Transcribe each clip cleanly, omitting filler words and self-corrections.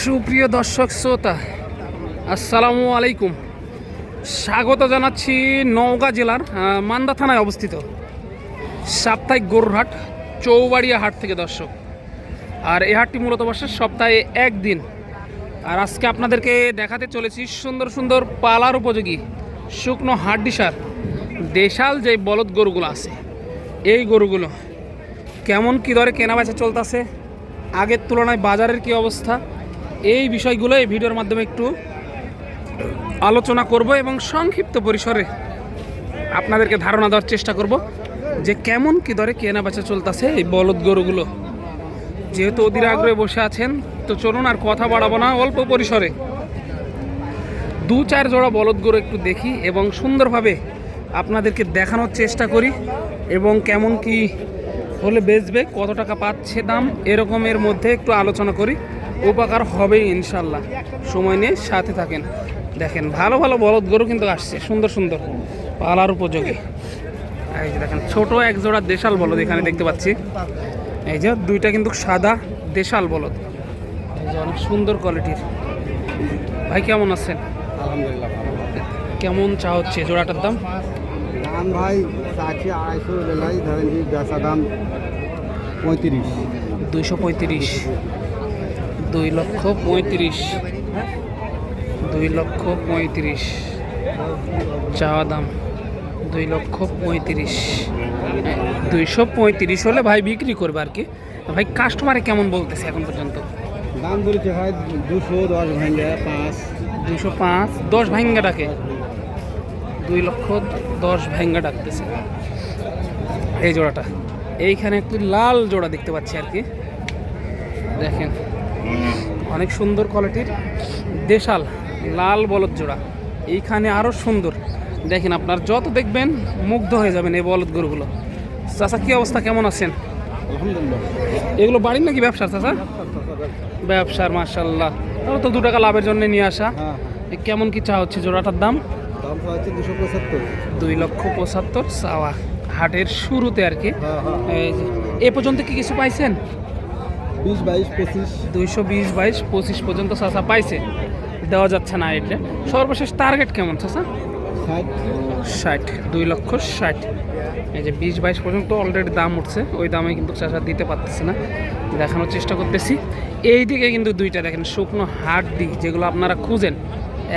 সুপ্রিয় দর্শক শ্রোতা, আসসালামু আলাইকুম। স্বাগত জানাচ্ছি নওগাঁ জেলার মান্দা থানায় অবস্থিত সাপ্তাহিক গরুর হাট চৌবাড়িয়া হাট থেকে দর্শক। আর এই হাটটি মূলত বসে সপ্তাহে একদিন। আর আজকে আপনাদেরকে দেখাতে চলেছি সুন্দর সুন্দর পালার উপযোগী শুকনো হাড্ডিসার দেশাল যে বলদ গরুগুলো আছে, এই গরুগুলো কেমন কী দরে কেনাবেচা চলতেছে, আগের তুলনায় বাজারের কী অবস্থা, এই বিষয়গুলো এই ভিডিওর মাধ্যমে একটু আলোচনা করব এবং সংক্ষিপ্ত পরিসরে আপনাদেরকে ধারণা দেওয়ার চেষ্টা করব যে কেমন কী দরে কেনাবেচা চলতেছে এই বলদ গরুগুলো। যেহেতু অধীর আগ্রহে বসে আছেন, তো চলুন আর কথা বাড়াবো না, অল্প পরিসরে দু চার জোড়া বলদ গরু একটু দেখি এবং সুন্দরভাবে আপনাদেরকে দেখানোর চেষ্টা করি এবং কেমন কি হলে বেচবে, কত টাকা পাচ্ছে দাম, এরকমের মধ্যে একটু আলোচনা করি। উপকার হবেই ইনশাল্লাহ, সময় নিয়ে সাথে থাকেন। দেখেন ভালো ভালো বলদ গরু কিন্তু আসছে, সুন্দর সুন্দর পালার উপযোগী। এই যে দেখেন ছোট এক জোড়া দেশাল বলদ এখানে দেখতে পাচ্ছি। এই যে দুইটা কিন্তু সাদা দেশাল বলদ, এই যে অনেক সুন্দর কোয়ালিটির। ভাই কেমন আছেন? আলহামদুলিল্লাহ ভালো। কেমন চা হচ্ছে জোড়াটার দাম? দাম ভাই চাচ্ছি 250 লেলাই, ধরেন যে বেচা দাম 35। 235, 2,35,000, 2,35,000 চাওয়া দাম। 2,35,000, 235 হলে ভাই বিক্রি করবে আর কি। ভাই কাস্টমারে কেমন বলতেছে এখন পর্যন্ত? দাম বলেছে ভাই 210 ভাঙ্গা 5। 205, 10 ভাঙ্গা ডাকে, 2,10,000 ভাঙ্গা ডাকতেছে এই জোড়াটা। এইখানে একটু লাল জোড়া দেখতে পাচ্ছি আর কি, দেখেন অনেক সুন্দর কোয়ালিটির দেশাল লাল বলদ জোড়া। এইখানে আরও সুন্দর, দেখেন আপনার যত দেখবেন মুগ্ধ হয়ে যাবেন এই বলদ গরুগুলো। চাচা কী অবস্থা, কেমন আছেন? আলহামদুলিল্লাহ। এগুলো বাড়ির নাকি ব্যবসার চাচা? ব্যবসার, মাশাআল্লাহ। তাহলে তো 2 টাকা লাভের জন্য নিয়ে আসা। হ্যাঁ, কেমন কি চা হচ্ছে জোড়াটার দাম? দাম হচ্ছে 275। 2,75,000 চাওয়া হাটের শুরুতে আর কি। এই যে এ পর্যন্ত কি কিছু পাইছেন? 20, 22, 25। 220, 22, 25 পর্যন্ত চাচা পাইছে, দেওয়া যাচ্ছে না এটা। সর্বশেষ টার্গেট কেমন চাচা? 60। 60, 2,60,000। এই যে 20, 22 পর্যন্ত অলরেডি দাম উঠছে, ওই দামে কিন্তু চাচা দিতে পারতেছে না, দেখানোর চেষ্টা করতেছি। এই দিকে কিন্তু দুইটা দেখেন শুকনো হাড্ডি, যেগুলো আপনারা খুঁজেন,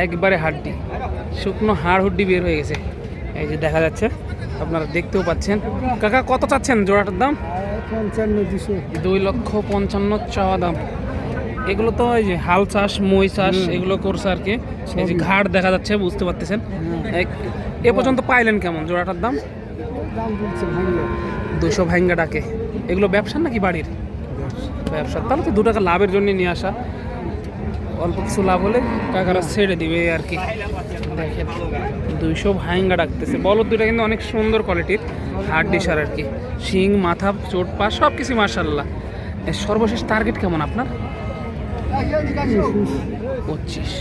একবারে হাড্ডি, শুকনো হাড় হুড্ডি বের হয়ে গেছে। এই যে দেখা যাচ্ছে, আপনারা দেখতেও পাচ্ছেন। কাকা কত চাচ্ছেন জোড়াটার দাম? 55, 2,55,000 চাওয়া দাম। এগুলো তো এই যে হাল চাষ, মই চাষ এগুলো করছে আর কি। এই যে ঘাট দেখা যাচ্ছে, বুঝতে পারতেছেন। এ পর্যন্ত পাইলেন কেমন জোড়াটার দাম? দাম বলছে ভাঙ্গা 200 ভাঙ্গা ডাকে। এগুলো ব্যবসা নাকি বাড়ির? ব্যবসা। তাহলে তো 2 টাকা লাভের জন্য নিয়ে আসা, অল্প কিছু লাভ হলে টাকাটা ছেড়ে দিবে আর কি। দেখেন 200 ভাঙ্গা ডাকতেছে। বলদ দুটা কিন্তু অনেক সুন্দর কোয়ালিটির হাড্ডিসার আর কি, শিং, মাথা, চোট, পা সব কিছু মাশাআল্লাহ। সর্বশেষ টার্গেট কেমন আপনার? 25,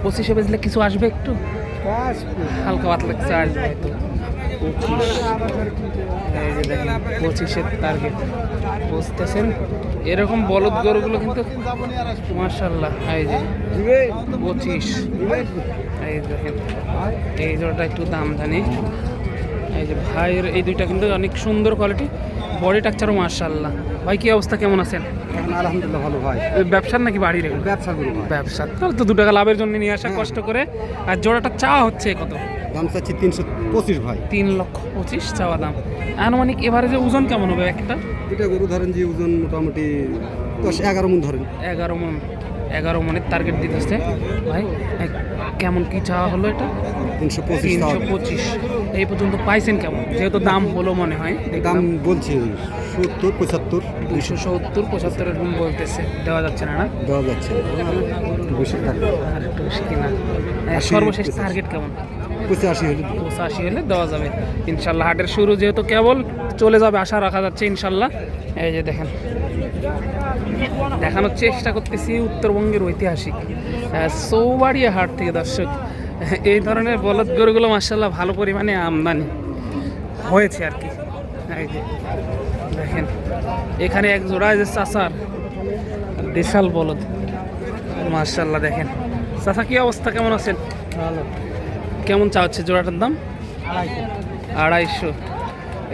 25-এ বেচলে কিছু আসবে, একটু হালকা পাতলা কিছু আসবে হয়তো। 25, এই যে দেখেন 25-এর টার্গেট, বুঝতেছেন। এরকম বলদ গরুগুলো কিন্তু মাশাআল্লাহ। এই যে 25, এই দেখেন এই জোড়াটা একটু দাম জানি। এই যে ভাইয়ের এই দুইটা কিন্তু অনেক সুন্দর কোয়ালিটি, বডি টাকচারও মাশাআল্লাহ। ভাই কি অবস্থা, কেমন আছেন? আলহামদুলিল্লাহ ভালো ভাই। ব্যবসার নাকি বাড়ির? ব্যবসা করি ভাই। ব্যবসা, তাহলে তো 2 টাকা লাভের জন্য নিয়ে আসা কষ্ট করে। আর জোড়াটা চাওয়া হচ্ছে কত? দাম চাচ্ছি 325 ভাই। 3,25,000 চাওয়া দাম। আনুমানিক এবারে যে ওজন কেমন হবে একটা? এটা গরু ধরেন যে ওজন মোটামুটি 10-11 মণ ধরেন। 11 মণ, 11 মণের টার্গেট দিতেছে ভাই। কেমন কি চাওয়া হলো এটা? 325। 325। এই পর্যন্ত পাইছেন কেমন, যেহেতু দাম হলো মনে হয়? দাম বলছি 70, 75। 270, 75 এরকম বলতেছে, দেওয়া যাচ্ছে না? না দেওয়া যাচ্ছে বেশি টাকা। আর একটু বেশি কিনা। সর্বশেষ টার্গেট কেমন? 85 হলে 85 হলে দেওয়া যাবে ইনশাল্লাহ। হাটের শুরু যেহেতু কেবল, চলে যাবে আশা রাখা যাচ্ছে ইনশাল্লাহ। এই যে দেখেন, দেখানোর চেষ্টা করতেছি উত্তরবঙ্গের ঐতিহাসিক চৌবাড়িয়া হাট থেকে দর্শক। এই ধরনের বলদ গরুগুলো মাশাআল্লাহ ভালো পরিমাণে আমদানি হয়েছে আর কি। এই যে দেখেন এখানে এক জোড়া যে চাচার দেশাল বলদ, মাশাআল্লাহ দেখেন। চাচা কি অবস্থা, কেমন আছেন? ভালো। কেমন চা হচ্ছে জোড়াটার দাম? 250। 250।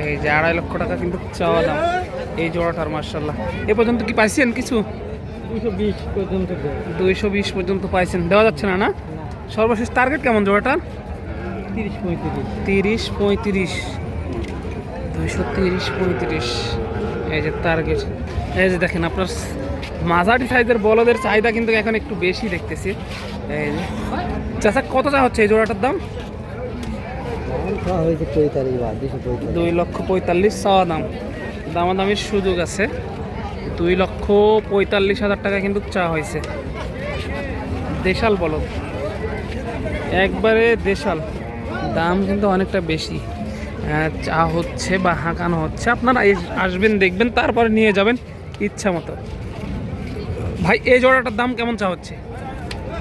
এই যে 2.5 লক্ষ টাকা কিন্তু চাওয়া দাম এই জোড়াটার। মাশাআল্লাহ, এ পর্যন্ত কি পাইছেন কিছু? 220 পর্যন্ত দেয়। 220 পর্যন্ত পাইছেন, দেওয়া যাচ্ছে না না? সর্বশেষ টার্গেট কেমন জোড়াটার? 30 35। 30 35। 230 35 এই যে টার্গেট। এই যে দেখেন আপনার মাঝারি সাইজের বলদের চাহিদা কিন্তু এখন একটু বেশি দেখতেছি। এই যে চাচা কত চা হচ্ছে এই জোড়াটার দাম? হয়েছে 45 বা 245। 2,45,000 চাওয়া দাম। দামাদামির সুযোগ আছে। 2,45,000 টাকা কিন্তু চা হয়েছে। দেশাল বলদ, একবারে দেশাল। দাম কিন্তু অনেকটা বেশি। চা হচ্ছে বা হাঁকানো হচ্ছে, আপনারা আসবেন দেখবেন তারপরে নিয়ে যাবেন ইচ্ছা মতো। ভাই এই জোড়াটার দাম কেমন চা হচ্ছে?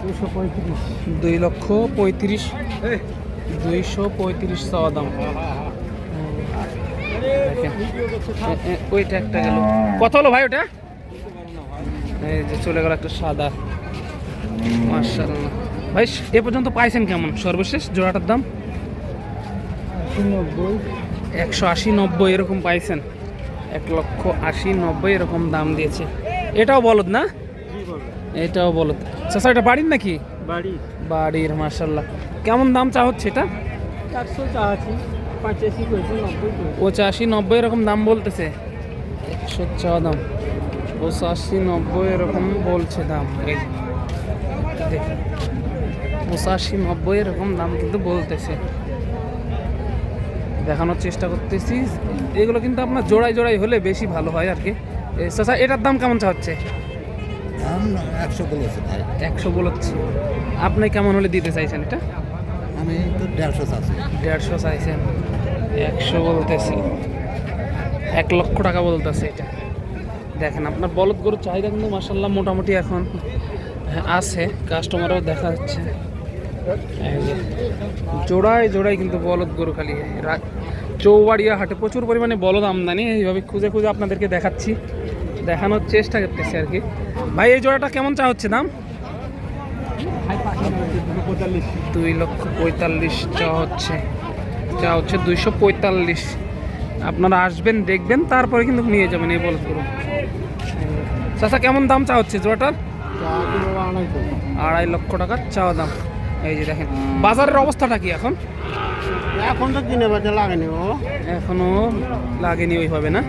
235। 2,35,000। 235 চাওয়া দাম। দেখেন ওইটা একটা গেল। কত হলো ভাই ওটা? এই যে চলে গেল একটা সাদা। মাশাআল্লাহ ভাই, এ পর্যন্ত পাইছেন কেমন সর্বশেষ জোড়াটার দাম? 180-90 এরকম পাইছেন। 1,80,90 এরকম দাম দিয়েছে। এটাও বলদ না? এটাও বলদ। চাচা এটা বাড়ির নাকি? বাড়ির। মাশাআল্লাহ, কেমন দাম চা হচ্ছে এটা? 400 চা আছে, 85 কইছে, 90 কইছে। 85-90 এরকম দাম বলতেছে। 100 চা দাম, 85-90 এরকম বলছে দাম। এই দেখুন 85-90 এরকম দাম কিন্তু বলতেছে। দেখানোর চেষ্টা করতেছি। এগুলো কিন্তু আপনার জোড়ায় জোড়াই হলে বেশি ভালো হয় আর কি। চাচা এটার দাম কেমন চা হচ্ছে? দাম 100 বলেছে ভাই। 100 বলছি। আপনি কেমন হলে দিতে চাইছেন এটা? আমি তো 150 চাচ্ছি। 150 চাইছেন, 100 বলতেছি। 1 লক্ষ টাকা বলতেছে এটা। দেখেন আপনার বলদ গরুর চাহিদা কিন্তু মাশাআল্লাহ মোটামুটি এখন আছে, কাস্টমারও দেখা যাচ্ছে। এই যে জোড়ায় জোড়ায় কিন্তু বলদ গরু খালি। চৌবাড়িয়া হাটে প্রচুর পরিমাণে বলদ আমদানি। এইভাবে খুঁজে খুঁজে আপনাদেরকে দেখাচ্ছি, দেখানোর চেষ্টা করতেছি আর কি। ভাই এই জোড়াটা কেমন চা হচ্ছে দাম? 2,45,000 চা হচ্ছে। চা হচ্ছে 245। আপনারা আসবেন দেখবেন তারপরে কিন্তু নিয়ে যাবেন এই বলদ গরু। চাচা কেমন দাম চা হচ্ছে জোড়াটার? 2.5 লক্ষ টাকার চাওয়া দাম। এই যে দেখেন বাজারের অবস্থাটা কি এখন? এখন তো কিনে বাজে লাগেনি, ও এখনো লাগেনি ওইভাবে না?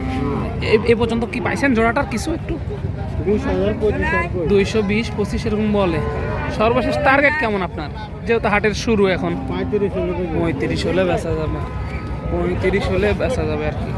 এ পর্যন্ত কি পাইছেন জোড়াটার কিছু একটু? 220-25 এরকম বলে। সর্বশেষ টার্গেট কেমন আপনার, যেহেতু হাটের শুরু এখন? 35 হলে বেচা যাবে। 35 হলে বেচা যাবে আর কি।